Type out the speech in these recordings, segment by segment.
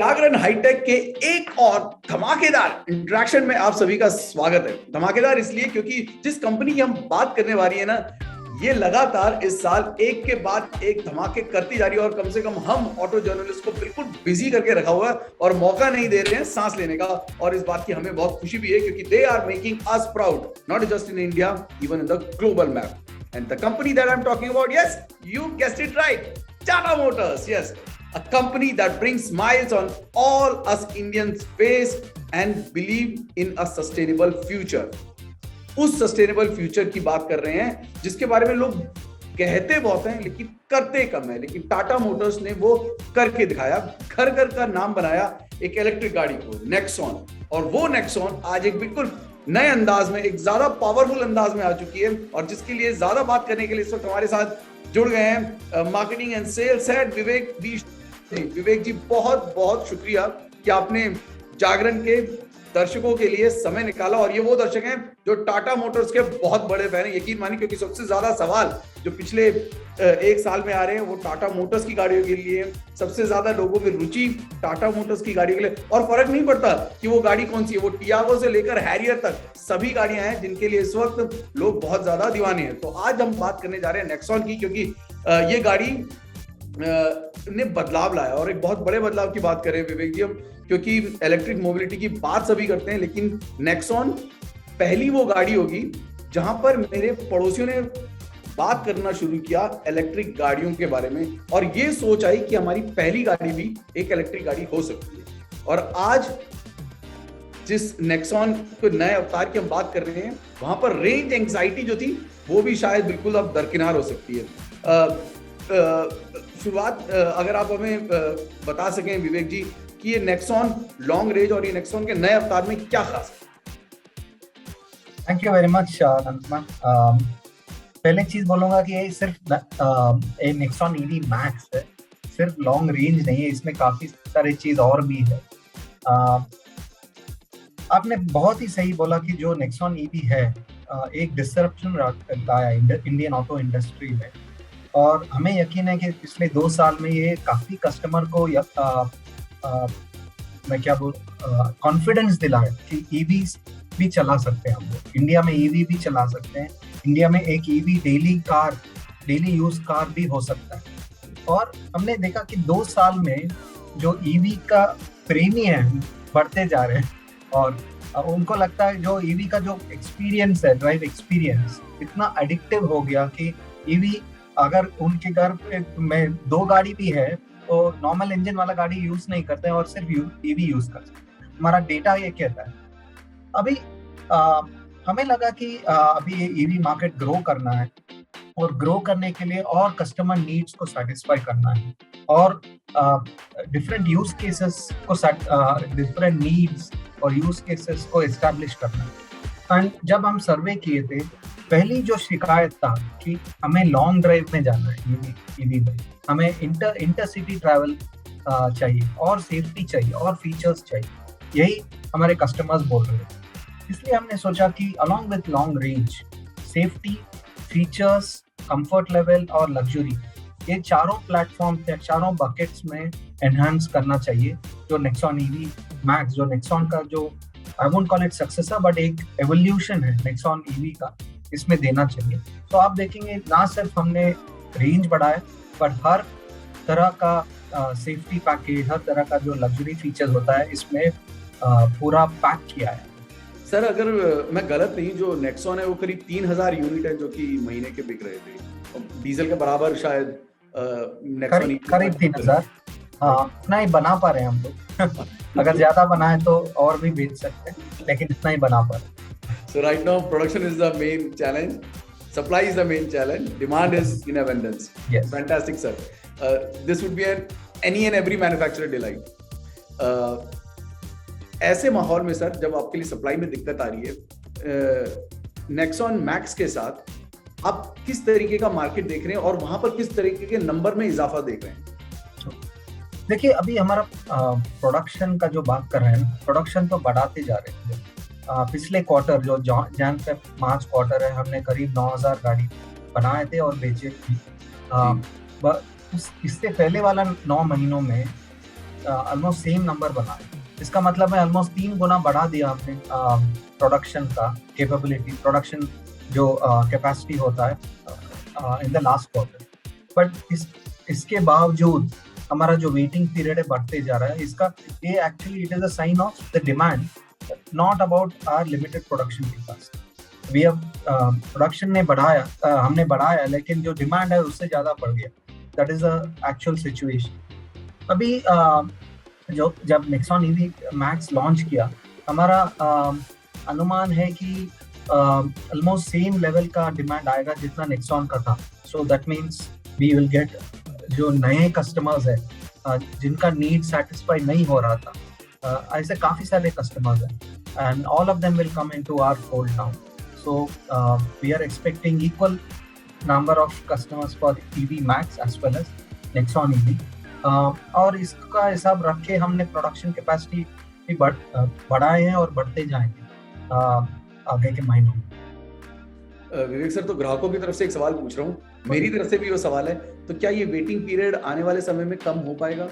जागरण hi tech के एक और धमाकेदार इंटरेक्शन में आप सभी का स्वागत है। धमाकेदार इसलिए क्योंकि जिस कंपनी की हम बात करने वाली है ना, ये लगातार इस साल एक के बाद एक धमाके करती जा रही है और कम से कम हम ऑटो जर्नलिस्ट को बिल्कुल बिजी करके रखा हुआ है और मौका नहीं दे रहे हैं सांस लेने का। और इस बात की हमें बहुत खुशी भी है क्योंकि they are making us proud, not just in India, even in the global map. And the company that I am talking about, yes, you guessed it right, Tata Motors, yes, a company that brings smiles on all us Indians face and believe in a sustainable future. उस sustainable future की बात कर रहे हैं जिसके बारे में लोग कहते बहुत हैं लेकिन करते कम है। लेकिन टाटा मोटर्स ने वो करके दिखाया, घर घर का नाम बनाया एक इलेक्ट्रिक गाड़ी को, नेक्सॉन। और वो नेक्सॉन आज एक बिल्कुल नए अंदाज में, एक ज्यादा पावरफुल अंदाज में आ चुकी है। और जिसके लिए ज्यादा बात करने के लिए इस वक्त हमारे साथ जुड़ गए हैं मार्केटिंग एंड सेल्स हेड विवेक दी। विवेक जी, बहुत बहुत शुक्रिया कि आपने जागरण के दर्शकों के लिए समय निकाला। और ये वो दर्शक हैं जो टाटा मोटर्स के बहुत बड़े फैन हैं, यकीन मानिए, क्योंकि सबसे ज्यादा सवाल जो पिछले एक साल में आ रहे हैं वो टाटा मोटर्स की गाड़ियों के लिए। सबसे ज्यादा लोगों में रुचि टाटा मोटर्स की गाड़ियों के लिए, और फर्क नहीं पड़ता कि वो गाड़ी कौन सी है, वो टियागो से लेकर हैरियर तक सभी गाड़ियां हैं जिनके लिए इस वक्त लोग बहुत ज्यादा दीवाने हैं। तो आज हम बात करने जा रहे हैं नेक्सॉन की, क्योंकि ये गाड़ी ने बदलाव लाया और एक बहुत बड़े बदलाव की बात करें विवेक जी हम, क्योंकि इलेक्ट्रिक मोबिलिटी की बात सभी करते हैं लेकिन नेक्सॉन पहली वो गाड़ी होगी जहां पर मेरे पड़ोसियों ने बात करना शुरू किया इलेक्ट्रिक गाड़ियों के बारे में, और ये सोच आई कि हमारी पहली गाड़ी भी एक इलेक्ट्रिक गाड़ी हो सकती है। और आज जिस नेक्सॉन के नए अवतार की हम बात कर रहे हैं वहां पर रेंज एंग्जाइटी जो थी वो भी शायद बिल्कुल अब दरकिनार हो सकती है। शुरुआत अगर आप हमें बता सकें विवेक जी कि ये नेक्सॉन लॉन्ग रेंज और ये नेक्सॉन के नए अवतार में क्या खास है? Thank you very much Nandkumar. पहले चीज बोलूंगा कि ये सिर्फ एक नेक्सॉन ईवी मैक्स है, सिर्फ लॉन्ग रेंज नहीं है, इसमें काफी सारे चीज और भी है। आपने बहुत ही सही बोला कि जो नेक्सॉन ईवी है एक डिसरप्शन लाया इंडियन ऑटो इंडस्ट्री में, और हमें यकीन है कि पिछले 2 साल में ये काफी कस्टमर को मैं क्या बोल कॉन्फिडेंस दिलाया कि ईवी भी चला सकते हैं हम लोग, इंडिया में ईवी भी चला सकते हैं, इंडिया में एक ईवी डेली यूज कार भी हो सकता है। और हमने देखा कि 2 साल में जो ईवी का प्रेमी है बढ़ते जा रहे हैं, और उनको लगता है जो ईवी का जो एक्सपीरियंस है, ड्राइव एक्सपीरियंस इतना एडिक्टिव हो गया कि ईवी अगर उनके घर में 2 गाड़ी भी है तो नॉर्मल इंजन वाला गाड़ी यूज नहीं करते हैं और सिर्फ ईवी यूज करते हैं। हमारा डेटा ये कहता है। अभी हमें लगा कि अभी ये ईवी मार्केट ग्रो करना है, और ग्रो करने के लिए और कस्टमर नीड्स को सेटिस्फाई करना है, और डिफरेंट यूज केसेस को डिफरेंट नीड्स और यूज केसेस को एस्टैब्लिश करना है। एंड जब हम सर्वे किए थे, पहली जो शिकायत था कि हमें लॉन्ग ड्राइव में जाना है ईवी में, हमें इंटरसिटी ट्रैवल चाहिए और सेफ्टी चाहिए और फीचर्स चाहिए, यही हमारे कस्टमर्स बोल रहे थे। इसलिए हमने सोचा कि along with long range, safety, features, comfort level और लग्जरी, ये चारों प्लेटफॉर्म पे, चारों बकेट्स में एनहांस करना चाहिए। जो नेक्सॉन ईवी मैक्स, जो नेक्सॉन का जो I won't call it successor but एक एवोल्यूशन है नेक्सॉन ईवी का, इसमें देना चाहिए। तो आप देखेंगे ना सिर्फ हमने रेंज बढ़ाया बट हर तरह का सेफ्टी पैकेज, हर तरह का जो लग्जरी फीचर्स होता है इसमें पूरा पैक किया है। सर अगर मैं गलत नहीं, जो नेक्सॉन है वो करीब 3000 यूनिट है जो कि महीने के बिक रहे थे, डीजल के बराबर शायद नेक्सॉन करीब 3000। हाँ, इतना ही बना पा रहे हैं हम लोग अगर ज्यादा बनाए तो और भी बेच सकते हैं, लेकिन इतना ही बना पा रहे हैं। So right now production is the main challenge, supply is the main challenge, demand is in abundance. Yes. Fantastic sir. This would be any and every manufacturer delight. ऐसे माहौल में सर जब आपके लिए सप्लाई में दिक्कत आ रही है, नेक्सॉन मैक्स के साथ आप किस तरीके का मार्केट देख रहे हैं और वहां पर किस तरीके के नंबर में इजाफा देख रहे हैं? देखिए, अभी हमारा प्रोडक्शन का जो बात कर रहे हैं, प्रोडक्शन तो बढ़ाते जा रहे हैं। पिछले क्वार्टर जो जैन से मार्च क्वार्टर है, हमने करीब 9000 गाड़ी बनाए थे और बेचे थे। इससे पहले वाला 9 महीनों में ऑलमोस्ट सेम नंबर बना है। इसका मतलब है ऑलमोस्ट 3 गुना बढ़ा दिया हमने प्रोडक्शन का कैपेबिलिटी, प्रोडक्शन जो कैपेसिटी होता है in the last quarter. But इसके बावजूद हमारा जो वेटिंग पीरियड है बढ़ते जा रहा है। इसका ये actually it is a sign of the demand, not about our limited production capacity. We have production ने बढ़ाया, हमने बढ़ाया, लेकिन जो डिमांड है उससे ज्यादा बढ़ गया। That is the actual situation. अभी जो जब नेक्सॉन ईवी मैक्स लॉन्च किया, हमारा अनुमान है कि ऑलमोस्ट सेम लेवल का डिमांड आएगा जितना नेक्सॉन का था। So that means we will get जो नए कस्टमर्स है जिनका नीड सेटिस्फाई नहीं हो रहा था, ऐसे काफी सारे कस्टमर्स हैं and all of them will come into our fold now. So we are expecting equal number of customers for EV max as well as Nexon EV. और इसका हिसाब रख के हमने प्रोडक्शन कैपेसिटी भी बढ़ाए हैं और बढ़ते जाएंगे आगे के महीनों में। विवेक सर, तो ग्राहकों की तरफ से एक सवाल पूछ रहा हूँ, मेरी तरफ से भी वो सवाल है, तो क्या ये वेटिंग पीरियड आने वाले समय में कम हो पाएगा?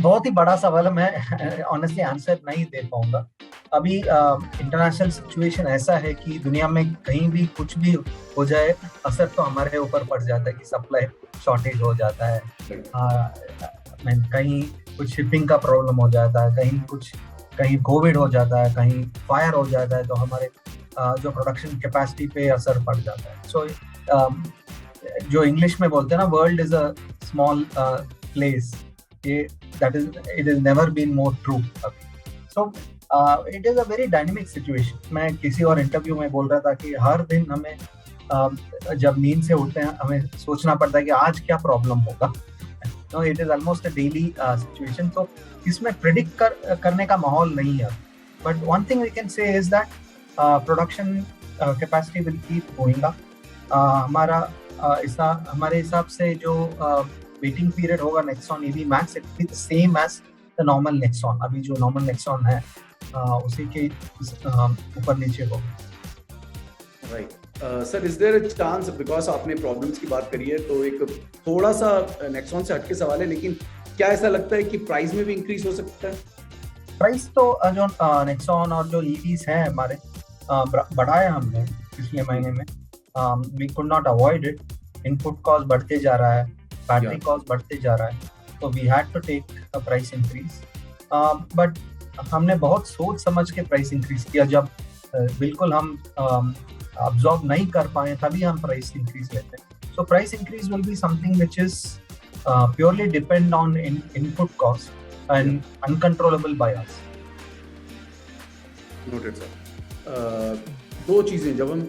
बहुत ही बड़ा सवाल है, मैं ऑनेस्टली आंसर नहीं दे पाऊंगा। अभी इंटरनेशनल सिचुएशन ऐसा है कि दुनिया में कहीं भी कुछ भी हो जाए, असर तो हमारे ऊपर पड़ जाता है कि सप्लाई शॉर्टेज हो जाता है, कहीं कुछ शिपिंग का प्रॉब्लम हो जाता है, कहीं कोविड हो जाता है, कहीं फायर हो जाता है, तो हमारे जो प्रोडक्शन कैपेसिटी पे असर पड़ जाता है। सो जो इंग्लिश में बोलते हैं ना, world is a small place, that is it has never been more true. So it is a very dynamic situation. मैं किसी और इंटरव्यू में बोल रहा था कि हर दिन हमें जब नींद से उठते हैं हमें सोचना पड़ता है कि आज क्या प्रॉब्लम होगा। No, it is almost a daily situation. तो इसमें प्रेडिक्ट करने का माहौल नहीं है। But one thing we can say is that production capacity will keep going up. हमारे हिसाब से जो वेटिंग पीरियड होगा Nexon EV max, it will be the same as the normal Nexon. अभी जो नॉर्मल नेक्सॉन है उसी के ऊपर नीचे होगा। Right sir, is there a chance, because आपने प्रॉब्लम्स की बात करी है, तो एक थोड़ा सा नेक्सॉन से हटके सवाल है, लेकिन क्या ऐसा लगता है कि प्राइस में भी इंक्रीज हो सकता है? प्राइस तो जो नेक्सॉन और जो ईवीज हैं हमारे बढ़ाया हमने पिछले महीने में। We could not avoid it, input cost बढ़ते जा रहा है, बैटरी कॉस्ट बढ़ते जा रहा है, तो we had to take a price increase. But हमने बहुत सोच समझ के प्राइस इंक्रीज किया। जब बिल्कुल हम अब्सॉर्ब नहीं कर पाए तभी हम प्राइस इंक्रीज लेते हैं। So price increase will be something which is purely depend on input cost and uncontrollable by us. Noted sir. दो चीजें, जब हम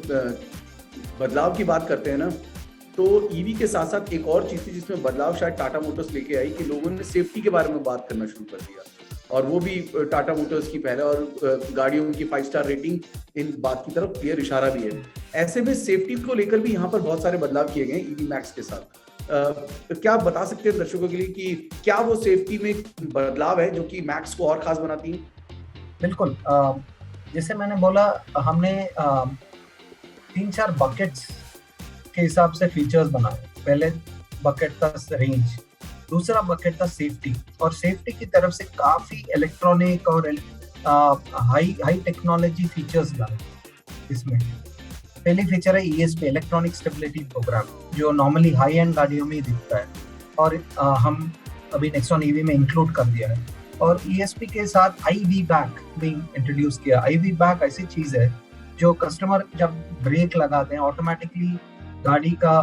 बदलाव की बात करते हैं ना, तो ईवी के साथ साथ एक और चीज थी जिसमें बदलाव शायद टाटा मोटर्स लेके आई, कि लोगों ने सेफ्टी के बारे में बात करना शुरू कर दिया, और वो भी टाटा मोटर्स की पहले, और गाड़ियों की 5 स्टार रेटिंग इन बात की तरफ क्लियर इशारा भी है। ऐसे में सेफ्टी को लेकर भी यहाँ पर बहुत सारे बदलाव किए गए ईवी मैक्स के साथ। क्या आप बता सकते हैं दर्शकों के लिए कि क्या वो सेफ्टी में बदलाव है जो कि मैक्स को और खास बनाती है? बिल्कुल, जैसे मैंने बोला, हमने 3-4 बकेट्स के हिसाब से फीचर्स बनाए। पहले बकेट था रेंज, दूसरा बकेट था सेफ्टी, और सेफ्टी की तरफ से काफी इलेक्ट्रॉनिक और हाई टेक्नोलॉजी फीचर्स लाए इसमें। पहली फीचर है ESP, इलेक्ट्रॉनिक स्टेबिलिटी प्रोग्राम, जो नॉर्मली हाई एंड गाड़ियों में ही दिखता है, और हम अभी नेक्सॉन ईवी में इंक्लूड कर दिया है। और ESP के साथ IV बैक भी इंट्रोड्यूस किया। IV बैक ऐसी चीज है जो कस्टमर जब ब्रेक लगाते हैं, ऑटोमेटिकली गाड़ी का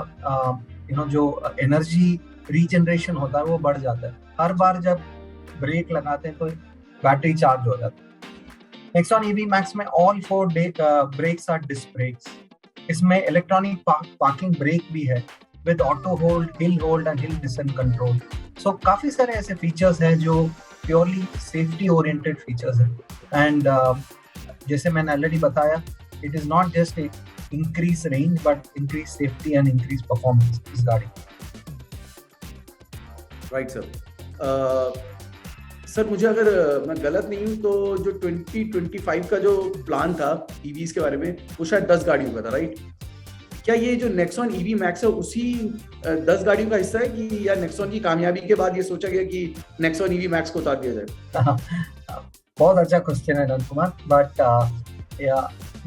जो एनर्जी रीजनरेशन होता है वो बढ़ जाता है। हर बार जब ब्रेक लगाते हैं तो बैटरी चार्ज हो जाती है। नेक्सॉन ईवी मैक्स में all 4 brakes are disc brakes. इसमें इलेक्ट्रॉनिक पार्किंग ब्रेक भी है with auto hold, hill hold and hill descent control. So काफी सारे ऐसे फीचर्स हैं जो प्योरली सेफ्टी ओरिएंटेड फीचर्स हैं। एंड जैसे मैंने ऑलरेडी बताया, it is not just increase range but increase safety and increase performance इस गाड़ी। Right sir. सर, मुझे अगर मैं गलत नहीं हूँ तो जो 2025 का जो प्लान था ईवीज के बारे में, वो शायद 10 गाड़ियों का था, राइट? क्या ये जो नेक्सॉन ईवी मैक्स है उसी 10 गाड़ियों का हिस्सा है कि या नेक्सॉन की कामयाबी के बाद ये सोचा गया कि नेक्सॉन ईवी मैक्स को उतार दिया जाए? बहुत अच्छा क्वेश्चन है Nand Kumar, but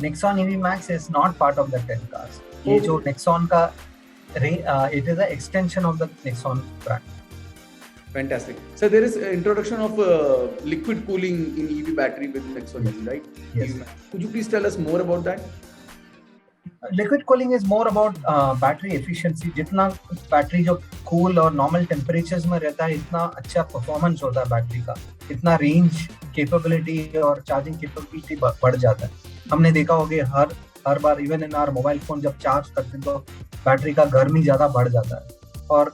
Nexon EV Max is not part of the 10 cars. ये जो नेक्सॉन का it is a extension of the Nexon brand. Fantastic. So there is introduction of liquid cooling in EV battery with Nexon, right? Yes. Could you please tell us more about that? Liquid cooling is more about battery efficiency. जितना battery जो cool और normal temperatures में रहता है, इतना अच्छा performance होता है बैटरी का, इतना रेंज कैपेबिलिटी और चार्जिंग कैपेबिलिटी बढ़ जाता है। हमने देखा होगा हर बार even in our mobile phone जब चार्ज करते हैं तो बैटरी का गर्मी ज्यादा बढ़ जाता है, और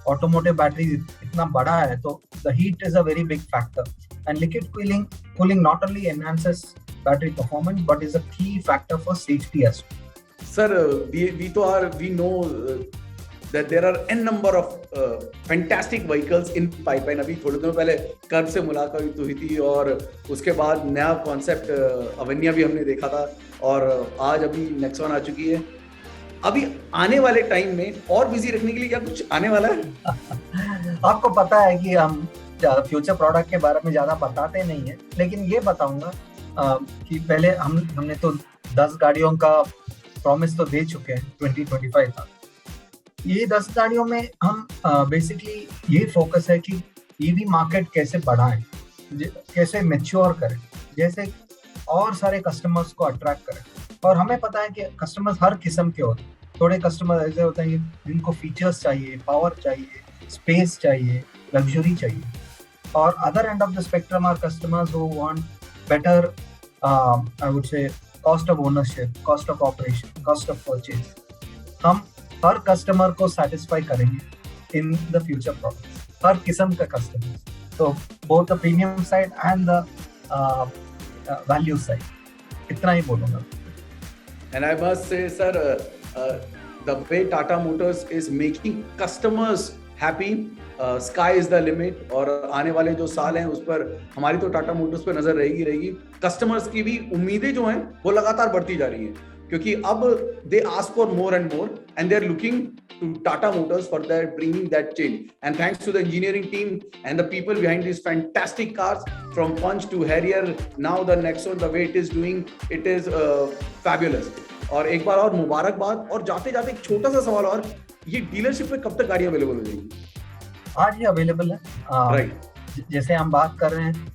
ऑटोमोटिव बैटरी इतना बड़ा है तो the heat is a very big factor, and liquid cooling not only enhances battery performance but is a key factor for safety as well. Sir, we know that there are n number of fantastic vehicles in pipeline. अभी थोड़े दिनों पहले curve से मुलाकात हुई थी और उसके बाद नया कॉन्सेप्ट अवेन्या भी हमने देखा था, और आज अभी नेक्सॉन आ चुकी है। अभी आने वाले टाइम में और बिजी रखने के लिए क्या कुछ आने वाला है? आपको पता है कि हम फ्यूचर प्रोडक्ट के बारे में ज्यादा बताते नहीं है, लेकिन ये बताऊंगा कि पहले हमने तो 10 गाड़ियों का प्रॉमिस तो दे चुके हैं 2025 तक। ये 10 गाड़ियों में हम बेसिकली ये फोकस है कि ईवी मार्केट कैसे बढ़ाएं, कैसे मैच्योर करें, जैसे और सारे कस्टमर्स को अट्रैक्ट करें। और हमें पता है कि कस्टमर्स हर किस्म के होते हैं। थोड़े कस्टमर ऐसे होते हैं जिनको फीचर्स चाहिए, पावर चाहिए, स्पेस चाहिए, लग्जरी चाहिए, और other end of the spectrum are customers who want better I would say cost of ownership, cost of operation, cost of purchase. हम हर कस्टमर को सेटिस्फाई करेंगे इन द फ्यूचर प्रोडक्ट्स, हर किस्म का customer, तो both the premium side and the value side, इतना ही बोलूंगा। And I must say, sir, the way Tata Motors is making customers happy, sky is the limit, और आने वाले जो साल हैं उस पर हमारी तो टाटा मोटर्स पर नजर रहेगी। कस्टमर्स की भी उम्मीदें जो हैं वो लगातार बढ़ती जा रही हैं, क्योंकि अब they ask for more and more and they are looking to Tata Motors for their bringing that change. And thanks to the engineering team and the people behind these fantastic cars, from Punch to Harrier, now the Nexon, the way it is doing, it is fabulous. और एक बार और मुबारकबाद। और जाते जाते एक छोटा सा सवाल और, ये डीलरशिप में कब तक गाड़ियां अवेलेबल हो जाएंगी? आज ही अवेलेबल है, राइट। जैसे हम बात कर रहे हैं,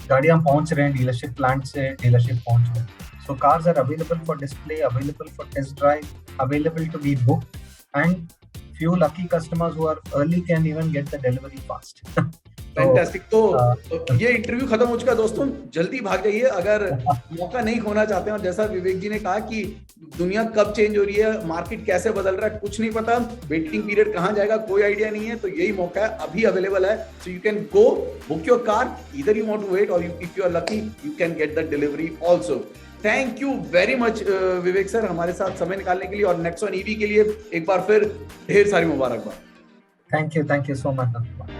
गाड़ियां पहुंच रहे हैं डीलरशिप प्लांट से, डीलरशिप पहुंच रहे हैं। So cars are available for display, available for test drive, available to be booked, and few lucky customers who are early can even get the delivery fast. Fantastic. तो ये interview खत्म हो चुका है दोस्तों, जल्दी भाग जाइए अगर मौका नहीं खोना चाहते हैं। और जैसा विवेक जी ने कहा कि दुनिया कब चेंज हो रही है, मार्केट कैसे बदल रहा है, कुछ नहीं पता, वेटिंग पीरियड कहाँ जाएगा कोई आइडिया नहीं है, तो यही मौका है, अभी अवेलेबल है। So you can go book your car, either you want to wait or if you are lucky you can get the delivery also. Thank you very much Vivek sir, हमारे साथ समय निकालने के लिए, और नेक्सॉन ईवी के लिए एक बार फिर ढेर सारी मुबारकबाद। Thank you so much.